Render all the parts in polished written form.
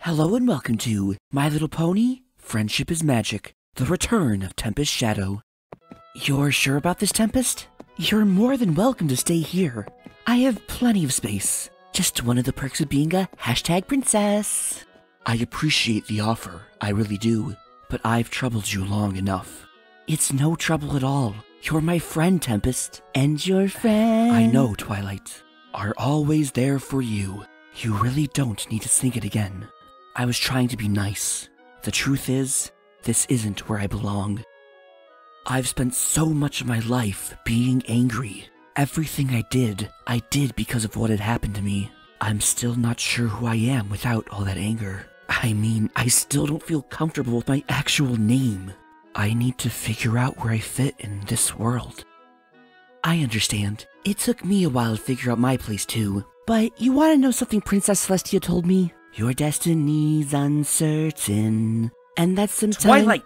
Hello and welcome to My Little Pony, Friendship is Magic, The Return of Tempest Shadow. You're sure about this, Tempest? You're more than welcome to stay here. I have plenty of space. Just one of the perks of being a #princess. I appreciate the offer, I really do, but I've troubled you long enough. It's no trouble at all. You're my friend, Tempest. And your friend, I know, Twilight, are always there for you. You really don't need to sing it again. I was trying to be nice. The truth is, this isn't where I belong. I've spent so much of my life being angry. Everything I did because of what had happened to me. I'm still not sure who I am without all that anger. I mean, I still don't feel comfortable with my actual name. I need to figure out where I fit in this world. I understand. It took me a while to figure out my place too. But you want to know something Princess Celestia told me? Your destiny's uncertain, and that's sometimes— Twilight!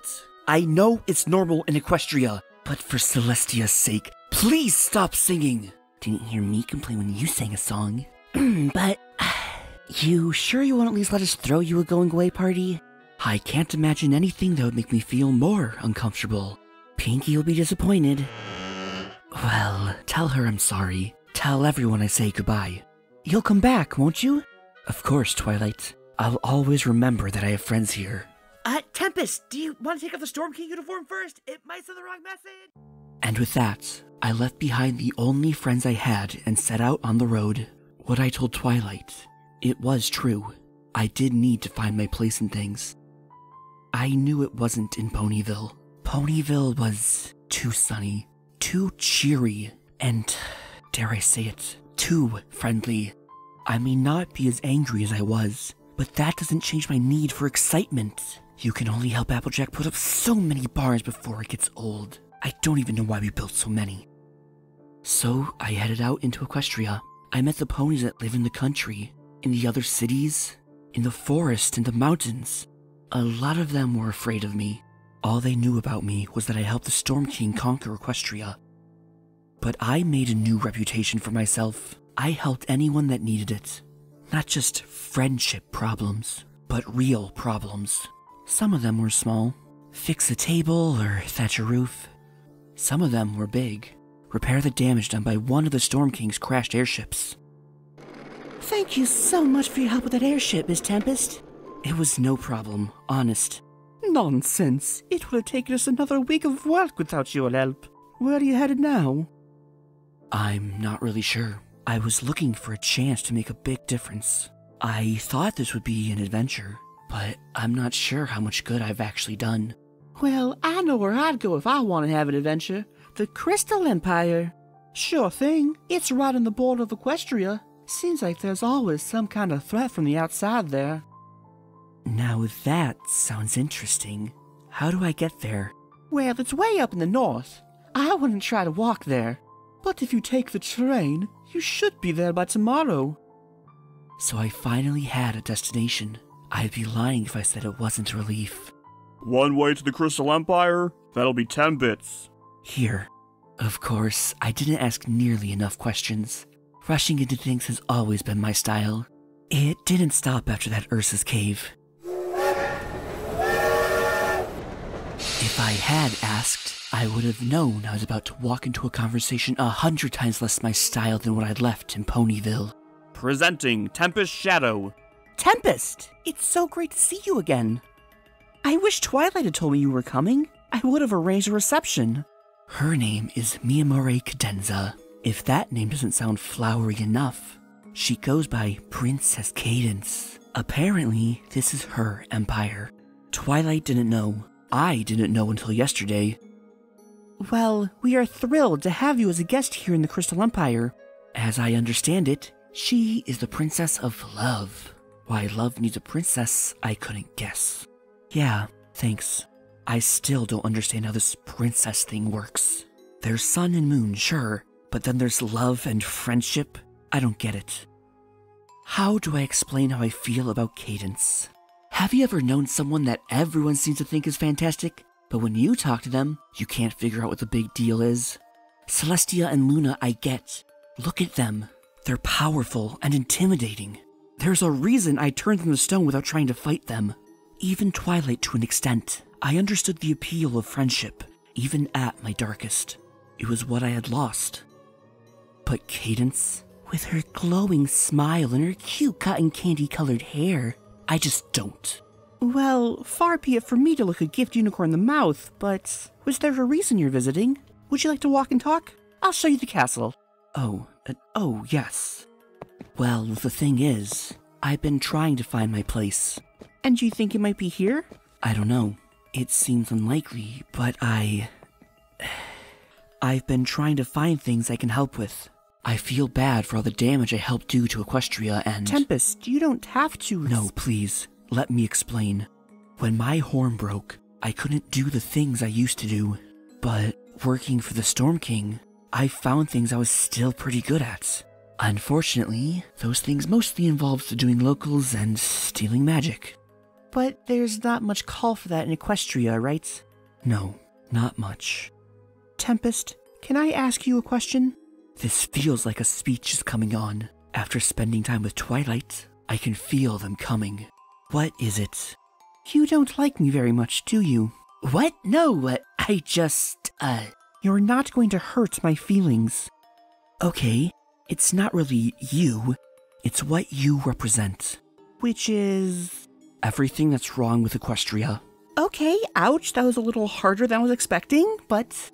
I know it's normal in Equestria, but for Celestia's sake, please stop singing! Didn't hear me complain when you sang a song. But, you sure you won't at least let us throw you a going-away party? I can't imagine anything that would make me feel more uncomfortable. Pinky will be disappointed. Well, tell her I'm sorry. Tell everyone I say goodbye. You'll come back, won't you? Of course, Twilight. I'll always remember that I have friends here. Tempest, do you want to take off the Storm King uniform first? It might send the wrong message. And with that, I left behind the only friends I had and set out on the road. What I told Twilight, it was true. I did need to find my place in things. I knew it wasn't in Ponyville. Ponyville was too sunny, too cheery, and, dare I say it, too friendly. I may not be as angry as I was, but that doesn't change my need for excitement. You can only help Applejack put up so many barns before it gets old. I don't even know why we built so many. So I headed out into Equestria. I met the ponies that live in the country, in the other cities, in the forest, in the mountains. A lot of them were afraid of me. All they knew about me was that I helped the Storm King conquer Equestria. But I made a new reputation for myself. I helped anyone that needed it. Not just friendship problems, but real problems. Some of them were small. Fix a table or thatch a roof. Some of them were big. Repair the damage done by one of the Storm King's crashed airships. Thank you so much for your help with that airship, Miss Tempest. It was no problem, honest. Nonsense. It would have taken us another week of work without your help. Where are you headed now? I'm not really sure. I was looking for a chance to make a big difference. I thought this would be an adventure, but I'm not sure how much good I've actually done. Well, I know where I'd go if I want to have an adventure. The Crystal Empire. Sure thing. It's right on the border of Equestria. Seems like there's always some kind of threat from the outside there. Now that sounds interesting. How do I get there? Well, it's way up in the north. I wouldn't try to walk there. But if you take the train, you should be there by tomorrow. So I finally had a destination. I'd be lying if I said it wasn't a relief. One way to the Crystal Empire? That'll be 10 bits. Here. Of course, I didn't ask nearly enough questions. Rushing into things has always been my style. It didn't stop after that Ursa's cave. If I had asked, I would have known I was about to walk into a conversation 100 times less my style than what I'd left in Ponyville. Presenting Tempest Shadow. Tempest! It's so great to see you again. I wish Twilight had told me you were coming. I would have arranged a reception. Her name is Miyamori Cadenza. If that name doesn't sound flowery enough, she goes by Princess Cadence. Apparently, this is her empire. Twilight didn't know. I didn't know until yesterday. Well, we are thrilled to have you as a guest here in the Crystal Empire. As I understand it, she is the Princess of Love. Why love needs a princess, I couldn't guess. Yeah, thanks. I still don't understand how this princess thing works. There's sun and moon, sure, but then there's love and friendship. I don't get it. How do I explain how I feel about Cadence? Have you ever known someone that everyone seems to think is fantastic, but when you talk to them, you can't figure out what the big deal is? Celestia and Luna, I get. Look at them. They're powerful and intimidating. There's a reason I turned them to stone without trying to fight them. Even Twilight to an extent. I understood the appeal of friendship, even at my darkest. It was what I had lost. But Cadence, with her glowing smile and her cute cotton candy-colored hair, I just don't. Well, far be it from me to look a gift unicorn in the mouth, but was there a reason you're visiting? Would you like to walk and talk? I'll show you the castle. Oh, yes. Well, the thing is, I've been trying to find my place. And you think it might be here? I don't know. It seems unlikely, but I've been trying to find things I can help with. I feel bad for all the damage I helped do to Equestria and— Tempest, you don't have to— No, please. Let me explain. When my horn broke, I couldn't do the things I used to do. But working for the Storm King, I found things I was still pretty good at. Unfortunately, those things mostly involved doing locals and stealing magic. But there's not much call for that in Equestria, right? No, not much. Tempest, can I ask you a question? This feels like a speech is coming on. After spending time with Twilight, I can feel them coming. What is it? You don't like me very much, do you? What? No, I just, You're not going to hurt my feelings. Okay, it's not really you, it's what you represent. Which is— everything that's wrong with Equestria. Okay, ouch, that was a little harder than I was expecting, but—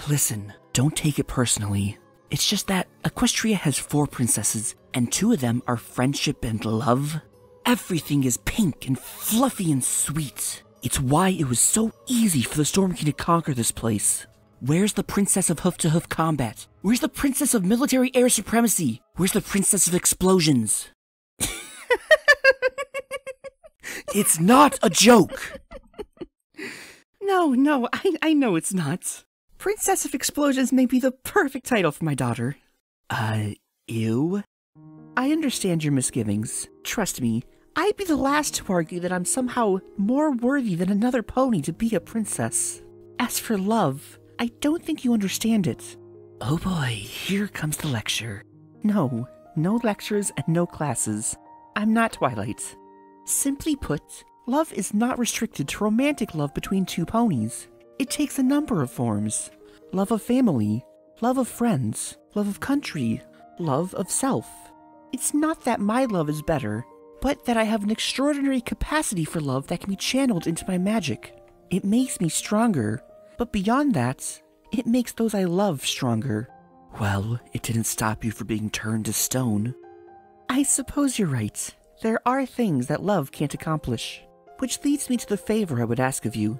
Listen, don't take it personally. It's just that Equestria has 4 princesses, and 2 of them are friendship and love. Everything is pink and fluffy and sweet. It's why it was so easy for the Storm King to conquer this place. Where's the princess of hoof-to-hoof combat? Where's the princess of military air supremacy? Where's the princess of explosions? It's not a joke! No, I know it's not. Princess of Explosions may be the perfect title for my daughter. Ew? I understand your misgivings. Trust me, I'd be the last to argue that I'm somehow more worthy than another pony to be a princess. As for love, I don't think you understand it. Oh boy, here comes the lecture. No lectures and no classes. I'm not Twilight. Simply put, love is not restricted to romantic love between 2 ponies. It takes a number of forms. Love of family, love of friends, love of country, love of self. It's not that my love is better, but that I have an extraordinary capacity for love that can be channeled into my magic. It makes me stronger, but beyond that, it makes those I love stronger. Well, it didn't stop you from being turned to stone. I suppose you're right. There are things that love can't accomplish. Which leads me to the favor I would ask of you.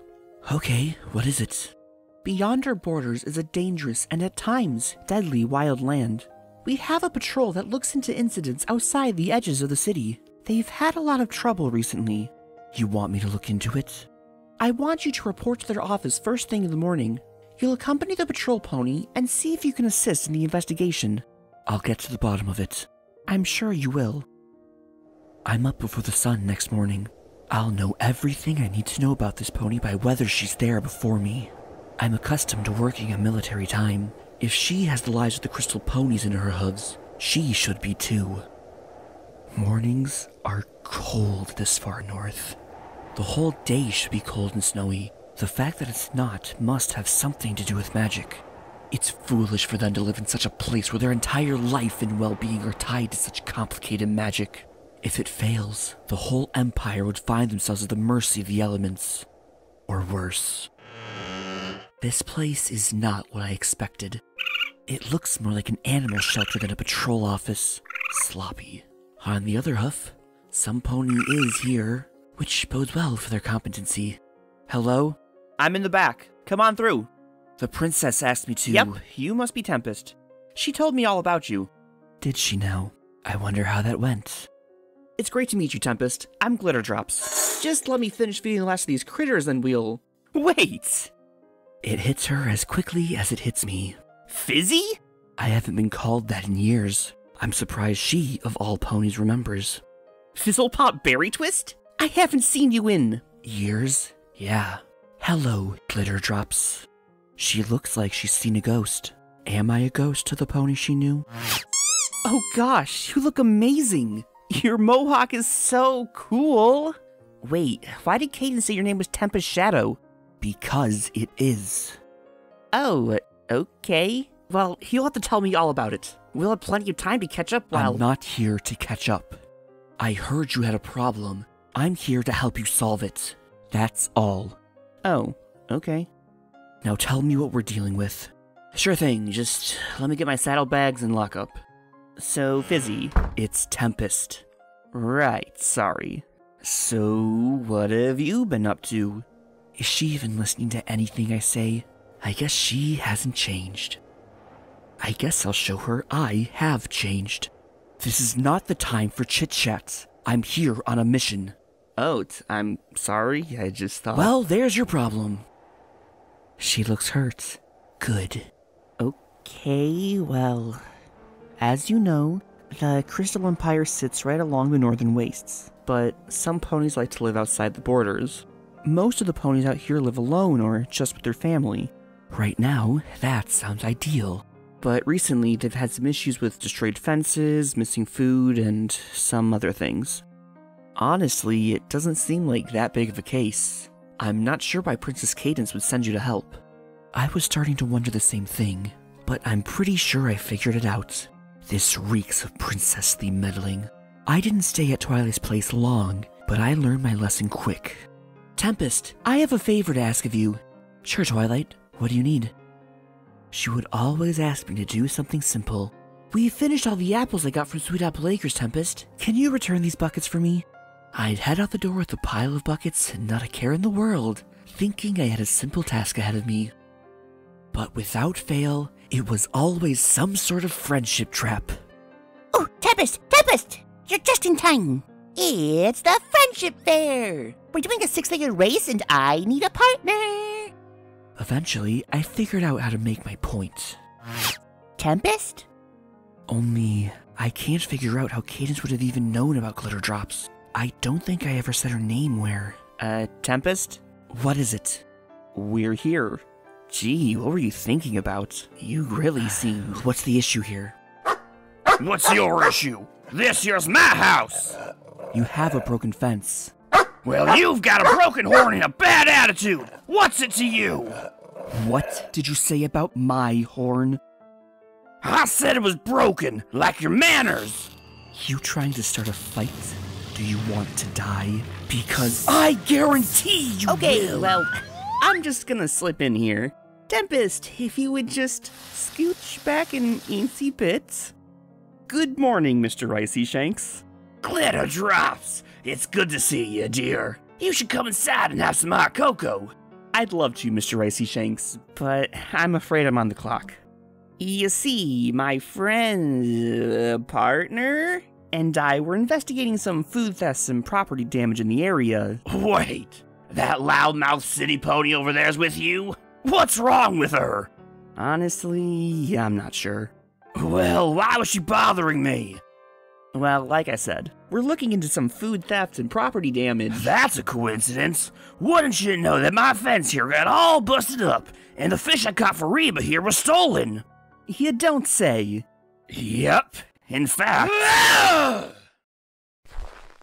Okay, what is it? Beyond our borders is a dangerous and at times deadly wild land. We have a patrol that looks into incidents outside the edges of the city. They've had a lot of trouble recently. You want me to look into it? I want you to report to their office first thing in the morning. You'll accompany the patrol pony and see if you can assist in the investigation. I'll get to the bottom of it. I'm sure you will. I'm up before the sun next morning. I'll know everything I need to know about this pony by whether she's there before me. I'm accustomed to working at military time. If she has the lives of the crystal ponies in her hooves, she should be too. Mornings are cold this far north. The whole day should be cold and snowy. The fact that it's not must have something to do with magic. It's foolish for them to live in such a place where their entire life and well-being are tied to such complicated magic. If it fails, the whole empire would find themselves at the mercy of the elements. Or worse. This place is not what I expected. It looks more like an animal shelter than a patrol office. Sloppy. On the other hoof, some pony is here, which bodes well for their competency. Hello? I'm in the back. Come on through. The princess asked me to— Yep, you must be Tempest. She told me all about you. Did she now? I wonder how that went. It's great to meet you, Tempest. I'm Glitterdrops. Just let me finish feeding the last of these critters and we'll— Wait! It hits her as quickly as it hits me. Fizzy? I haven't been called that in years. I'm surprised she, of all ponies, remembers. Fizzlepop Berry Twist? I haven't seen you in— years? Yeah. Hello, Glitterdrops. She looks like she's seen a ghost. Am I a ghost to the pony she knew? Oh gosh, you look amazing! Your mohawk is so cool. Wait, why did Caden say your name was Tempest Shadow? Because it is. Oh, okay. Well, he'll have to tell me all about it. We'll have plenty of time to catch up while— I'm not here to catch up. I heard you had a problem. I'm here to help you solve it. That's all. Oh, okay. Now tell me what we're dealing with. Sure thing, just let me get my saddlebags and lock up. So, Fizzy. It's Tempest. Right, sorry. So, what have you been up to? Is she even listening to anything I say? I guess she hasn't changed. I guess I'll show her I have changed. This is not the time for chit-chats. I'm here on a mission. Oh, I'm sorry, I just thought— Well, there's your problem. She looks hurt. Good. Okay, well, as you know, the Crystal Empire sits right along the northern wastes, but some ponies like to live outside the borders. Most of the ponies out here live alone or just with their family. Right now, that sounds ideal. But recently, they've had some issues with destroyed fences, missing food, and some other things. Honestly, it doesn't seem like that big of a case. I'm not sure why Princess Cadence would send you to help. I was starting to wonder the same thing, but I'm pretty sure I figured it out. This reeks of princessly meddling. I didn't stay at Twilight's place long, but I learned my lesson quick. Tempest, I have a favor to ask of you. Sure, Twilight. What do you need? She would always ask me to do something simple. We finished all the apples I got from Sweet Apple Acres, Tempest. Can you return these buckets for me? I'd head out the door with a pile of buckets and not a care in the world, thinking I had a simple task ahead of me. But without fail, it was always some sort of friendship trap. Oh, Tempest! Tempest! You're just in time. It's the Friendship Fair. We're doing a 6-legged race and I need a partner. Eventually, I figured out how to make my point. Tempest? Only, I can't figure out how Cadence would have even known about glitter drops. I don't think I ever said her name where... Tempest? What is it? We're here. Gee, what were you thinking about? You really seem... What's the issue here? What's your issue? This here's my house. You have a broken fence. Well, you've got a broken horn and a bad attitude. What's it to you? What did you say about my horn? I said it was broken, like your manners. You trying to start a fight? Do you want to die? Because I guarantee you Okay, will. well, I'm just gonna slip in here. Tempest, if you would just scooch back an eensy bit. Good morning, Mr. Ricey Shanks. Glitter drops. It's good to see you, dear. You should come inside and have some hot cocoa. I'd love to, Mr. Ricey Shanks, but I'm afraid I'm on the clock. You see, my friend, partner, and I were investigating some food thefts and property damage in the area. Wait, that loudmouth city pony over there's with you? What's wrong with her? Honestly, I'm not sure. Well, why was she bothering me? Well, like I said, we're looking into some food theft and property damage. That's a coincidence. Wouldn't you know that my fence here got all busted up, and the fish I caught for Reba here was stolen? You don't say. Yep. In fact...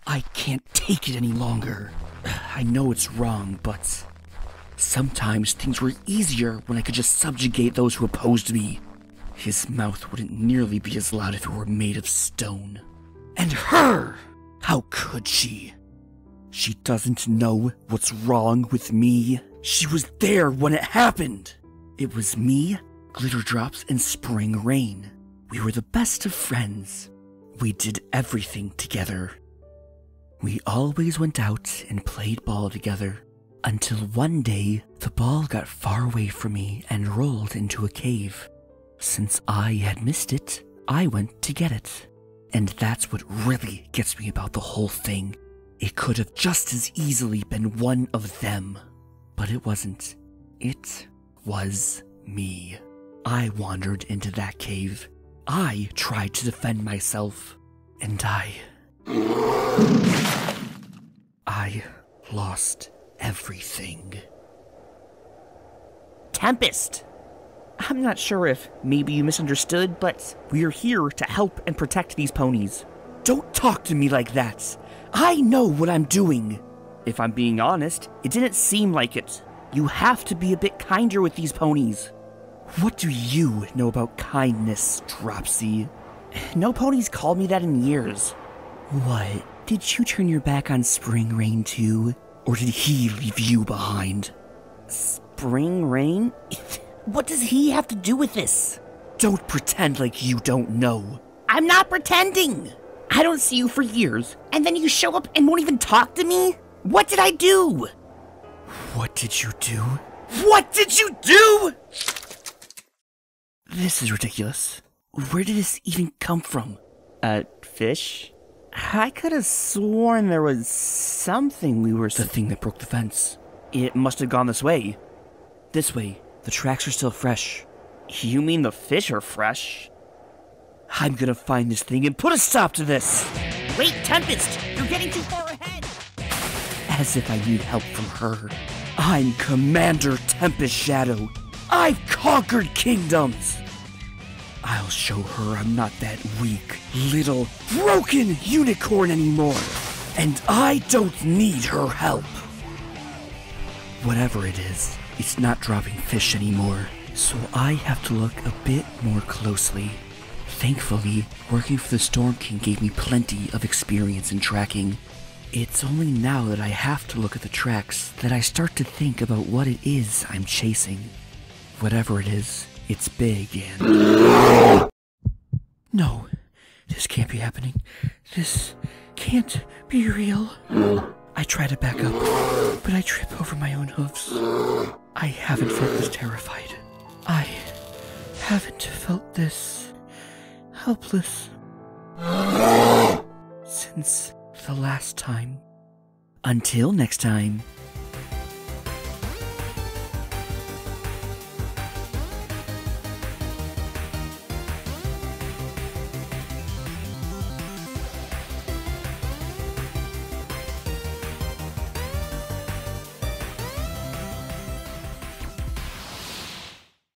I can't take it any longer. I know it's wrong, but sometimes things were easier when I could just subjugate those who opposed me. His mouth wouldn't nearly be as loud if it were made of stone. And her! How could she? She doesn't know what's wrong with me. She was there when it happened. It was me, Glitter Drops, and Spring Rain. We were the best of friends. We did everything together. We always went out and played ball together. Until one day, the ball got far away from me and rolled into a cave. Since I had missed it, I went to get it. And that's what really gets me about the whole thing. It could have just as easily been one of them. But it wasn't. It was me. I wandered into that cave. I tried to defend myself. And I lost everything. Tempest! I'm not sure if maybe you misunderstood, but we're here to help and protect these ponies. Don't talk to me like that. I know what I'm doing. If I'm being honest, it didn't seem like it. You have to be a bit kinder with these ponies. What do you know about kindness, Dropsy? No pony's called me that in years. What? Did you turn your back on Spring Rain too? Or did he leave you behind? Spring Rain? What does he have to do with this? Don't pretend like you don't know. I'm not pretending. I don't see you for years. And then you show up and won't even talk to me? What did I do? What did you do? What did you do? This is ridiculous. Where did this even come from? Fish? I could have sworn there was something we were... The thing that broke the fence. It must have gone this way. This way. The tracks are still fresh. You mean the fish are fresh? I'm gonna find this thing and put a stop to this! Wait, Tempest! You're getting too far ahead! As if I need help from her. I'm Commander Tempest Shadow. I've conquered kingdoms! I'll show her I'm not that weak, little, broken unicorn anymore. And I don't need her help. Whatever it is, it's not dropping fish anymore. So I have to look a bit more closely. Thankfully, working for the Storm King gave me plenty of experience in tracking. It's only now that I have to look at the tracks that I start to think about what it is I'm chasing. Whatever it is, it's big and... No, this can't be happening. This can't be real. I try to back up, but I trip over my own hooves. I haven't felt this terrified. I haven't felt this helpless since the last time. Until next time.